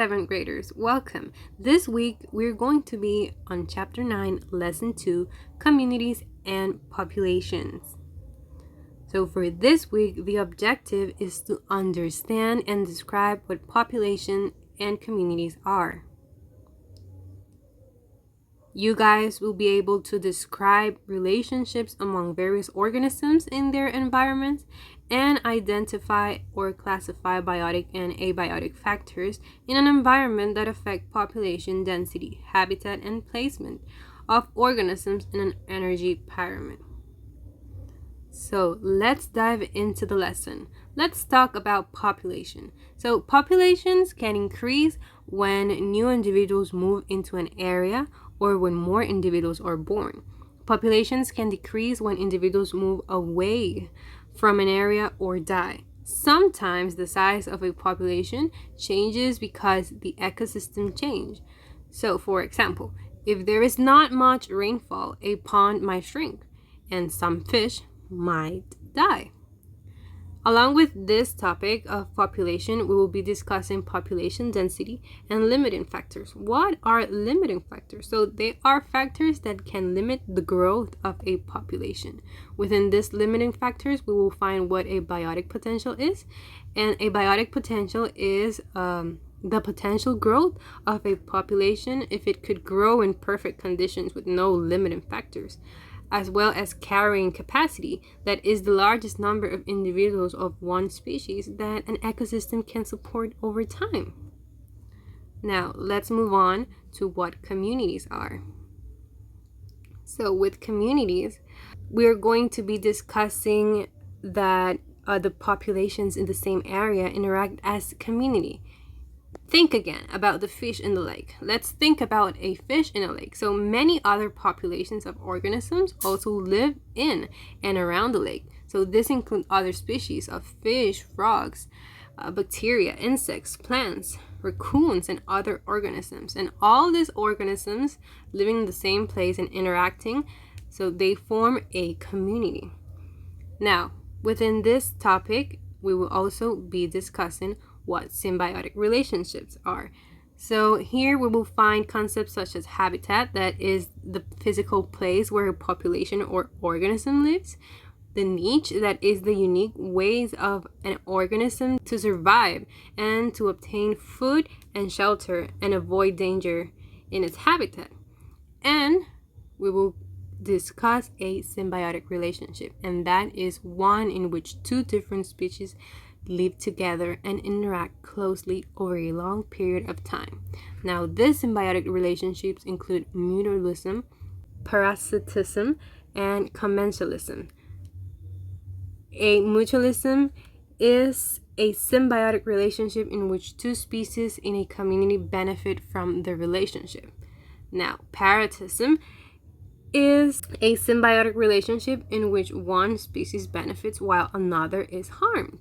7th graders, welcome. This week we're going to be on Chapter 9, Lesson 2, Communities and Populations. So for this week, the objective is to understand and describe what population and communities are. You guys will be able to describe relationships among various organisms in their environments and identify or classify biotic and abiotic factors in an environment that affect population density, habitat, and placement of organisms in an energy pyramid. So let's dive into the lesson. Let's talk about population. So populations can increase when new individuals move into an area or when more individuals are born. Populations can decrease when individuals move away from an area or die. Sometimes the size of a population changes because the ecosystem changes. So for example, if there is not much rainfall, a pond might shrink and some fish might die. Along with this topic of population, we will be discussing population density and limiting factors. What are limiting factors? So they are factors that can limit the growth of a population. Within these limiting factors, we will find what a biotic potential is. And a biotic potential is the potential growth of a population if it could grow in perfect conditions with no limiting factors, as well as carrying capacity, that is the largest number of individuals of one species that an ecosystem can support over time. Now, let's move on to what communities are. So with communities, we're going to be discussing that the populations in the same area interact as community. Think again about the fish in the lake. Let's think about a fish in a lake. So many other populations of organisms also live in and around the lake. So this includes other species of fish, frogs, bacteria, insects, plants, raccoons, and other organisms. And all these organisms living in the same place and interacting, so they form a community. Now, within this topic, we will also be discussing what symbiotic relationships are. So here we will find concepts such as habitat, that is the physical place where a population or organism lives. The niche, that is the unique ways of an organism to survive and to obtain food and shelter and avoid danger in its habitat. And we will discuss a symbiotic relationship, and that is one in which two different species live together and interact closely over a long period of time. Now, these symbiotic relationships include mutualism, parasitism, and commensalism. A mutualism is a symbiotic relationship in which two species in a community benefit from the relationship. Now, parasitism is a symbiotic relationship in which one species benefits while another is harmed.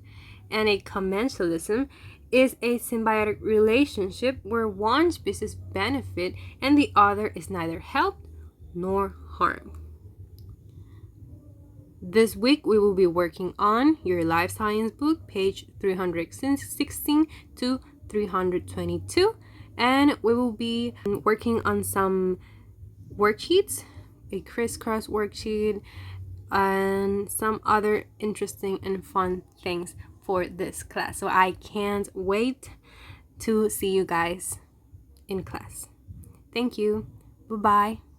And a commensalism is a symbiotic relationship where one species benefit and the other is neither helped nor harmed. This week we will be working on your life science book, page 316 to 322, and we will be working on some worksheets, a crisscross worksheet, and some other interesting and fun things for this class. So I can't wait to see you guys in class. Thank you. Bye-bye.